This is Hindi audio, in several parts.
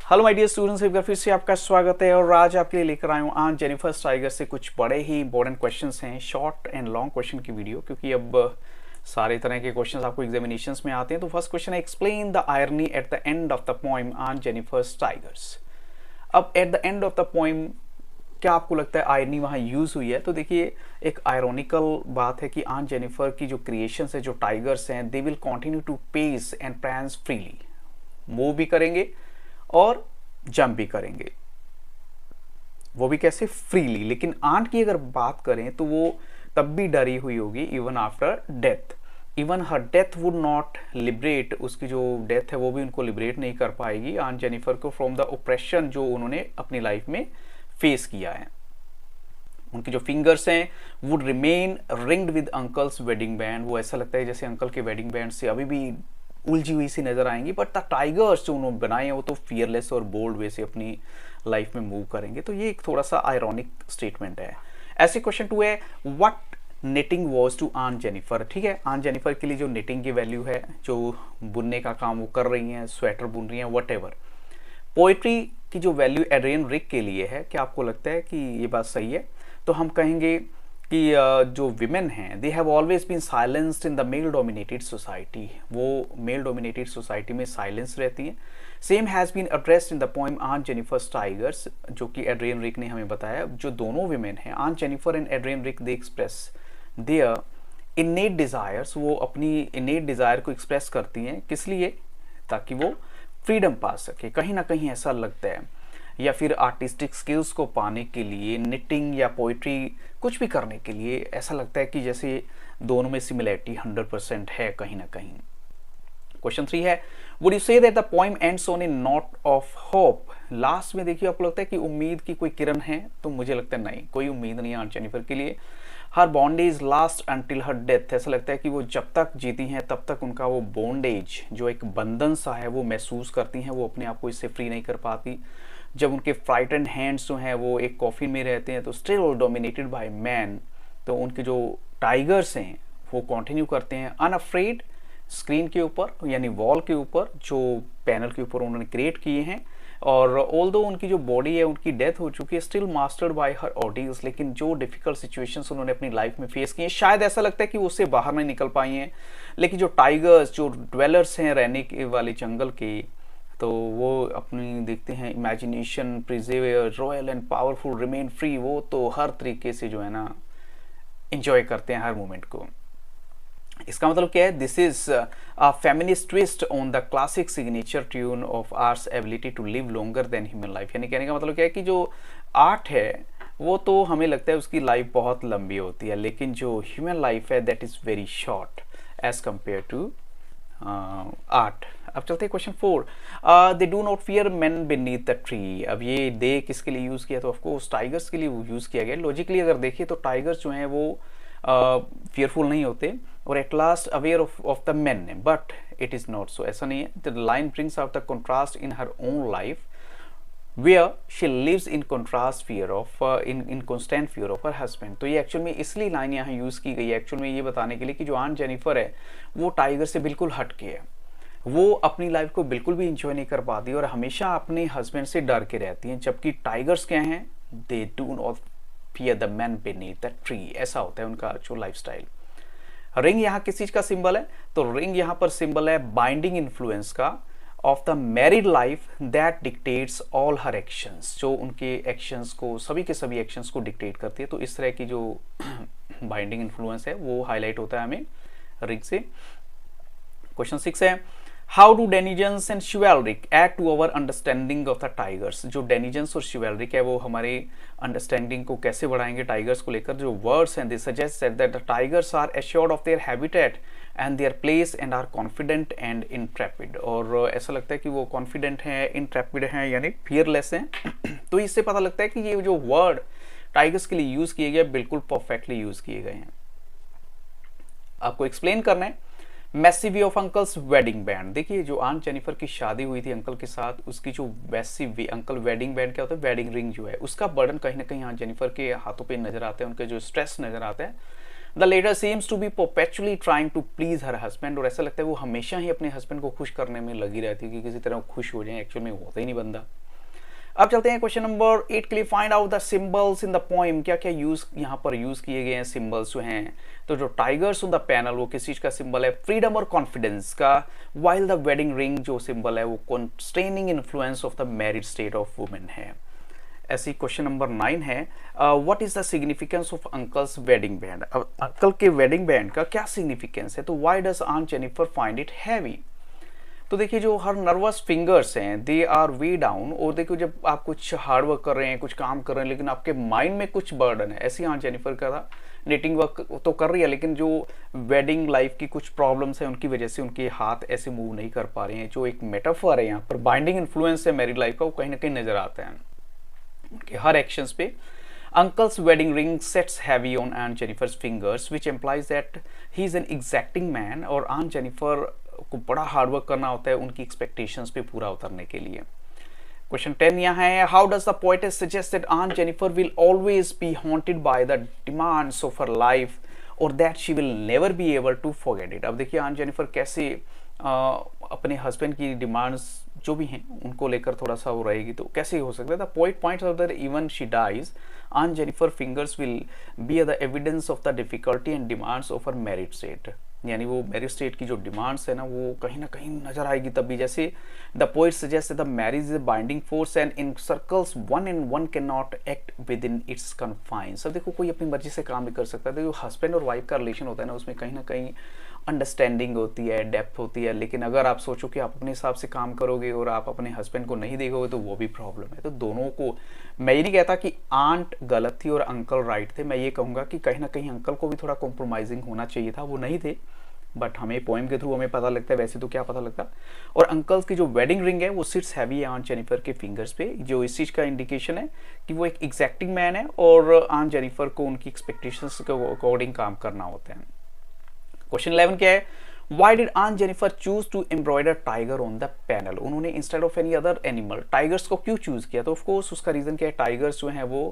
हेलो माय डियर स्टूडेंट्स, एक बार फिर से आपका स्वागत है। और आज आपके लिए लेकर आया हूँ आज जेनिफर टाइगर से कुछ बड़े ही इंपॉर्टेंट क्वेश्चंस हैं, शॉर्ट एंड लॉन्ग क्वेश्चन की वीडियो, क्योंकि अब सारे तरह के क्वेश्चंस आपको एग्जामिनेशंस में आते हैं। तो फर्स्ट क्वेश्चन है, explain the irony at the end of the poem on Jennifer tigers. अब at the end of the poem क्या आपको लगता है आयरनी वहाँ यूज हुई है? तो देखिए, एक आयरोनिकल बात है कि ऑन जेनिफर की जो क्रिएशंस है, जो टाइगर्स हैं, they will continue to pace and prance freely, move भी करेंगे और जंप भी करेंगे, वो भी कैसे? फ्रीली। लेकिन आंट की अगर बात करें तो वो तब भी डरी हुई होगी, even after death. Even her death would not liberate, उसकी जो डेथ है वो भी उनको लिबरेट नहीं कर पाएगी आंट जेनिफर को फ्रॉम द ओप्रेशन जो उन्होंने अपनी लाइफ में फेस किया है। उनके जो फिंगर्स हैं would remain ringed with uncle's wedding band, वो ऐसा लगता है जैसे अंकल के वेडिंग बैंड से अभी भी उलझी हुई सी नजर आएंगी। बट द टाइगर्स जो उन्होंने बनाए हैं वो तो फियरलेस और बोल्ड वे से अपनी लाइफ में मूव करेंगे। तो ये एक थोड़ा सा आयरॉनिक स्टेटमेंट है। ऐसे क्वेश्चन 2 है, what knitting was to Aunt Jennifer. ठीक है, ऑन जेनिफर के लिए जो निटिंग की वैल्यू है, जो बुनने का काम वो कर रही हैं, स्वेटर बुन रही हैं, वट एवर। पोएट्री की जो वैल्यू एड्रियन रिक के लिए है, क्या आपको लगता है कि ये बात सही है? तो हम कहेंगे कि जो विमेन हैं, they have always been silenced in the male dominated society, वो मेल डोमिनेटेड सोसाइटी में साइलेंस रहती हैं। Same has been addressed in the poem on Jennifer tigers, जो कि एड्रियन रिक ने हमें बताया। जो दोनों विमेन हैं, Aunt Jennifer and Adrienne Rich, they express their innate desires, वो अपनी इनेट डिज़ायर को एक्सप्रेस करती हैं। किस लिए? ताकि वो फ्रीडम पा सके, कहीं ना कहीं ऐसा लगता है, या फिर आर्टिस्टिक स्किल्स को पाने के लिए, निटिंग या पोइट्री कुछ भी करने के लिए ऐसा लगता है कि जैसे दोनों में सिमिलैरिटी 100% है कहीं ना कहीं। क्वेश्चन 3 है, would you say that the poem ends on A note of hope. Last में देखिए, आपको लगता है कि उम्मीद की कोई किरण है? तो मुझे लगता है नहीं, कोई उम्मीद नहीं है ऑन जेनिफर के लिए। Her bondage last until her death, ऐसा लगता है कि वो जब तक जीती हैं तब तक उनका वो बॉन्डेज, जो एक बंधन सा है, वो महसूस करती हैं, वो अपने आप को इससे फ्री नहीं कर पाती। जब उनके फ्राइटेंड हैंड्स जो हैं वो एक कॉफिन में रहते हैं, तो स्टिल डोमिनेटेड बाय मैन, तो उनके जो टाइगर्स हैं वो कंटिन्यू करते हैं अनअफ्रेड स्क्रीन के ऊपर, यानी वॉल के ऊपर, जो पैनल के ऊपर उन्होंने क्रिएट किए हैं। और ऑल्दो उनकी जो बॉडी है, उनकी डेथ हो चुकी है, स्टिल मास्टर्ड बाय हर ऑडियंस, लेकिन जो डिफिकल्ट सिचुएशंस उन्होंने अपनी लाइफ में फेस किए, शायद ऐसा लगता है कि वो उससे बाहर नहीं निकल पाई हैं। लेकिन जो टाइगर्स, जो ड्वेलर्स हैं रहने वाले जंगल के, तो वो अपनी देखते हैं imagination preserve royal and powerful remain free, वो तो हर तरीके से जो है ना इंजॉय करते हैं हर मोमेंट को। इसका मतलब क्या है? This is a feminist twist on the classic signature tune of art's ability to live longer than human life. यानी कहने का मतलब क्या है कि जो आर्ट है वो तो हमें लगता है उसकी लाइफ बहुत लंबी होती है, लेकिन जो ह्यूमन लाइफ है that is very short as compare to art. अब चलते हैं question 4, they do not fear men beneath the tree. अब ये दे किसके लिए यूज किया? तो ऑफकोर्स टाइगर्स के लिए यूज किया गया। लॉजिकली अगर देखिए तो टाइगर्स जो हैं वो फियरफुल नहीं होते और at last aware of the man, but it is not so, ऐसा नहीं है। The line brings out the contrast in her own life where she lives in contrast fear of in constant fear of her husband। तो ये एक्चुअल में इसलिए लाइन यहाँ यूज की गई है एक्चुअल में ये बताने के लिए कि जो ऑन जेनिफर है वो टाइगर से बिल्कुल हटके है, वो अपनी लाइफ को बिल्कुल भी इंजॉय नहीं कर पाती और हमेशा अपने हस्बैंड से डर के रहती हैं। जबकि टाइगर्स क्या हैं? दे do not fear the man beneath the tree, ऐसा होता है उनका जो लाइफस्टाइल। रिंग यहाँ किस चीज का सिंबल है? तो रिंग यहाँ पर सिंबल है बाइंडिंग इन्फ्लुएंस का, of the married life that dictates all her actions, जो उनके एक्शंस को, सभी के सभी एक्शंस को डिक्टेट करती है। तो इस तरह की जो बाइंडिंग इन्फ्लुएंस है वो हाईलाइट होता है हमें रिंग से। क्वेश्चन 6 है, how do denizens and chivalric add to our understanding of the tigers. जो डेनिजेंस और शिवेलरिक है वो हमारे अंडरस्टैंडिंग को कैसे बढ़ाएंगे टाइगर्स को लेकर? जो वर्ड्स हैं, they suggest that the tigers are assured of their habitat and their place and are confident and intrepid. और ऐसा लगता है कि वो कॉन्फिडेंट हैं, इंट्रेपिड हैं, यानी फियरलेस हैं। तो इससे पता लगता है कि ये जो वर्ड टाइगर्स के लिए यूज किए गए बिल्कुल परफेक्टली यूज किए गए हैं। आपको एक्सप्लेन करना है massive weight of uncle's wedding band. देखिए, जो ऑन जेनिफर की शादी हुई थी अंकल के साथ, उसकी जो मैसिव वे, अंकल वेडिंग बैंड क्या होता है? वेडिंग रिंग जो है उसका बर्डन कहीं ना कहीं ऑन जेनिफर के हाथों पे नजर आता है, उनके जो स्ट्रेस नजर आता है। The latter seems to be perpetually trying to please her husband, और ऐसा लगता है वो हमेशा ही अपने हस्बैंड को खुश करने में लगी रहती है कि किसी तरह खुश हो जाए, एक्चुअल में होता ही नहीं बंदा। अब चलते हैं क्वेश्चन नंबर 8 के लिए। Find out the symbols in the poem, क्या क्या यहाँ पर यूज किए गए हैं सिंबल्स जो हैं। तो जो टाइगर्स ऑन द पैनल वो किस चीज का सिंबल है, फ्रीडम और कॉन्फिडेंस का, वाइल द वेडिंग रिंग जो सिंबल है वो constraining influence of the married state of women है। ऐसी क्वेश्चन नंबर 9 है, what is the significance of uncle's wedding band. अब अंकल के वेडिंग बैंड का क्या सिग्निफिकेंस है, तो why does Aunt Jennifer find it heavy. तो देखिए जो हर नर्वस फिंगर्स हैं दे आर वे डाउन, और देखो जब आप कुछ हार्ड वर्क कर रहे हैं, कुछ काम कर रहे हैं, लेकिन आपके माइंड में कुछ बर्डन है, ऐसी आंट जेनिफर का था। निटिंग वर्क तो कर रही है, लेकिन जो वेडिंग लाइफ की कुछ प्रॉब्लम्स हैं उनकी वजह से उनके हाथ ऐसे मूव नहीं कर पा रहे हैं। जो एक मेटाफर है यहाँ पर बाइंडिंग इन्फ्लुएंस है मैरिड लाइफ का, वो कहीं ना कहीं नजर आता है उनके हर एक्शंस पे। Uncle's wedding ring sets heavy on Aunt Jennifer's fingers, which implies that he is an exacting man, और Aunt Jennifer को बड़ा हार्ड वर्क करना होता है उनकी एक्सपेक्टेशंस पे पूरा उतरने के लिए। क्वेश्चन 10 यहाँ है, how does the poetess suggest that Aunt Jennifer will always be haunted by the demands of her life, or that she will never be able to forget it। अब देखिए Aunt Jennifer कैसे अपने हस्बैंड की डिमांड्स जो भी हैं उनको लेकर थोड़ा सा वो रहेगी, तो कैसे हो सकता है। The poet points out that even she dies Aunt Jennifer fingers will be the evidence of the difficulty and demands of her married state, यानी वो मैरिज स्टेट की जो डिमांड्स है ना वो कहीं ना कहीं नजर आएगी तभी। जैसे the poet suggest the marriage is a binding force and in circles one and one can not act with in its confines. अब देखो कोई अपनी मर्जी से काम नहीं कर सकता। देखो हस्बैंड और वाइफ का रिलेशन होता है ना, उसमें कहीं ना कहीं अंडरस्टैंडिंग होती है, डेप्थ होती है, लेकिन अगर आप सोचो कि आप अपने हिसाब से काम करोगे और आप अपने हस्बैंड को नहीं देखोगे तो वो भी प्रॉब्लम है। तो दोनों को, मैं ये नहीं कहता कि आंट गलत थी और अंकल राइट थे, मैं ये कहूँगा कि कहीं ना कहीं अंकल को भी थोड़ा कॉम्प्रोमाइजिंग होना चाहिए था, वो नहीं थे, बट हमें पोएम के थ्रू हमें पता लगता है, वैसे तो क्या पता लगता। और अंकल्स की जो वेडिंग रिंग है वो सिट्स हैवी है आंट जेनिफर के फिंगर्स पे, जो इस चीज़ का इंडिकेशन है कि वो एक एग्जैक्टिंग मैन है और आंट जेनिफर को उनकी एक्सपेक्टेशंस के अकॉर्डिंग काम करना होता है। क्वेश्चन 11 क्या है, why did aunt Jennifer choose to embroider tiger on the panel. उन्होंने instead of any other animal tigers को क्यों चूज किया, तो ऑफकोर्स उसका रीजन क्या है, टाइगर्स जो हैं वो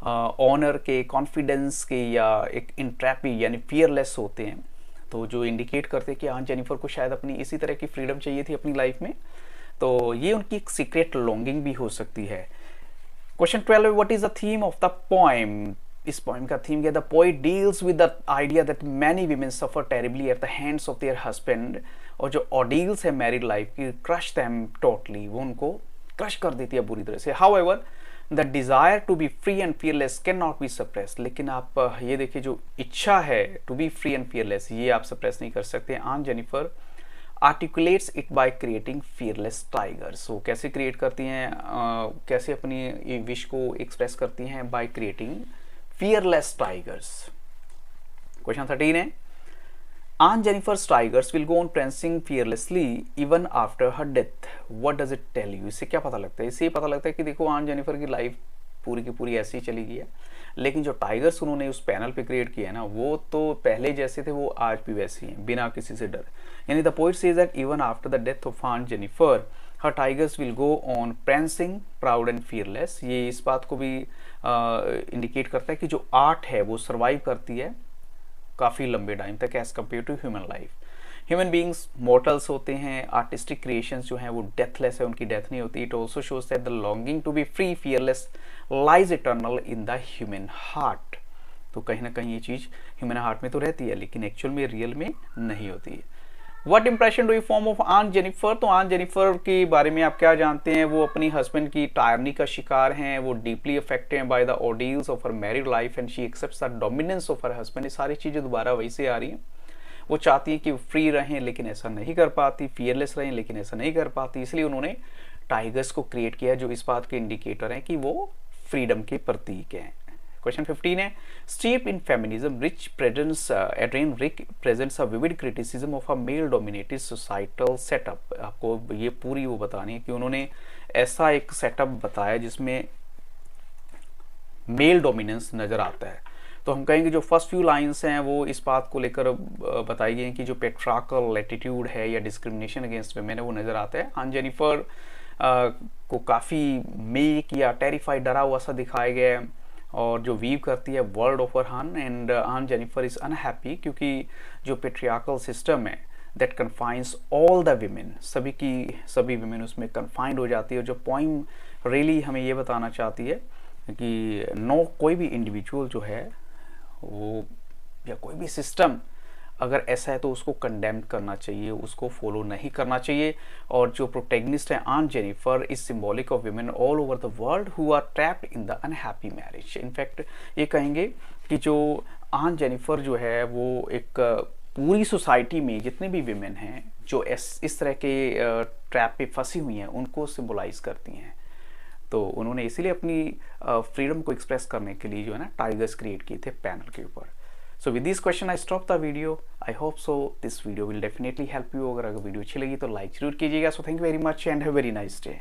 ऑनर के, कॉन्फिडेंस के या एक इंट्रैपी यानी फियरलेस होते हैं, तो जो इंडिकेट करते हैं कि आंट जेनिफर को शायद अपनी इसी तरह की फ्रीडम चाहिए थी अपनी लाइफ में, तो ये उनकी एक सीक्रेट लॉन्गिंग भी हो सकती है। Question 12, what is the theme of the poem. इस पोएम का थीम क्या है, the poet deals with the idea that many women suffer terribly at the hands of their husband, और जो ऑर्डील्स है मैरिड लाइफ की, क्रश देम टोटली, वो उनको क्रश कर देती है बुरी तरह से। However the desire to be free and fearless can not be suppressed, लेकिन आप ये देखिए जो इच्छा है to be free and fearless ये आप सप्रेस नहीं कर सकते। Aunt Jennifer articulates it by creating fearless tigers. वो कैसे क्रिएट करती हैं, कैसे अपनी विश को एक्सप्रेस करती हैं, bye creating fearless tigers. Question 13 है, Aunt Jennifer's tigers will go on prancing fearlessly even after her death. What does it tell you? इससे क्या पता लगता है, इससे पता लगता है कि देखो आंट जेनिफर की लाइफ पूरी की पूरी ऐसी ही चली गई है, लेकिन जो टाइगर्स उन्होंने उस पैनल पे क्रिएट किया है ना, वो तो पहले जैसे थे वो आज भी वैसे ही हैं, बिना किसी से डर। यानी the poet says that even after the death of Aunt Jennifer her tigers will go on prancing proud and fearless. ये इस बात को भी इंडिकेट करता है कि जो आर्ट है वो सर्वाइव करती है काफ़ी लंबे टाइम तक as compare to human life. Human beings mortals होते हैं, आर्टिस्टिक क्रिएशंस जो हैं वो डेथलेस है, उनकी डेथ नहीं होती। It also shows that the longing to be free fearless lies eternal in the human heart. तो कहीं ना कहीं ये चीज़ ह्यूमन हार्ट में तो रहती है, लेकिन एक्चुअल में रियल में नहीं होती है। What impression do you form of Aunt Jennifer. तो आंट जेनिफर के बारे में आप क्या जानते हैं, वो अपनी हस्बैंड की टायरनी का शिकार हैं, वो डीपली अफेक्टेड हैं by the ordeals of her married life and she accepts the dominance of her husband. ये सारी चीज़ें दोबारा वही से आ रही हैं। वो चाहती है कि वो फ्री रहें लेकिन ऐसा नहीं कर पाती, फियरलेस रहें लेकिन ऐसा नहीं कर पाती, इसलिए उन्होंने टाइगर्स को क्रिएट किया जो इस बात के इंडिकेटर हैं कि वो फ्रीडम के प्रतीक हैं। क्वेश्चन 15 है, steep in feminism Rich presents Adrienne Rich presents a vivid criticism of a male dominated societal setup. आपको ये पूरी वो बतानी है कि उन्होंने ऐसा एक सेटअप बताया जिसमें मेल डोमिनेंस नजर आता है। तो हम कहेंगे जो फर्स्ट फ्यू लाइंस हैं वो इस बात को लेकर बताई गई हैं कि जो पेट्रार्कल एटीट्यूड है या डिस्क्रिमिनेशन अगेंस्ट वुमेन है वो नजर आता है। आंट जेनिफर को काफ़ी मेक या टेरिफाइड, डरा हुआ सा दिखाया गया है, और जो वीव करती है वर्ल्ड ओवर हान, एंड आन जेनिफर इज़ अनहैप्पी क्योंकि जो पेट्रियार्कल सिस्टम है that confines all the women, सभी की सभी विमेन उसमें कन्फाइंड हो जाती है। जो पोइम रियली हमें ये बताना चाहती है कि कोई भी इंडिविजुअल जो है वो या कोई भी सिस्टम अगर ऐसा है तो उसको कंडेम करना चाहिए, उसको फॉलो नहीं करना चाहिए। और जो प्रोटैगनिस्ट है Aunt Jennifer is symbolic of women all over the world who are trapped in the unhappy marriage. In fact ये कहेंगे कि जो आन जेनिफर जो है वो एक पूरी सोसाइटी में जितने भी विमेन हैं जो इस तरह के ट्रैप पे फंसी हुई हैं उनको सिंबलाइज करती हैं। तो उन्होंने इसीलिए अपनी फ्रीडम को एक्सप्रेस करने के लिए जो है ना टाइगर्स क्रिएट किए थे पैनल के ऊपर। So with this question I stop the video. I hope so this video will definitely help you. अगर वीडियो अच्छी लगी तो लाइक जरूर कीजिएगा। So thank you very much and have a very nice day.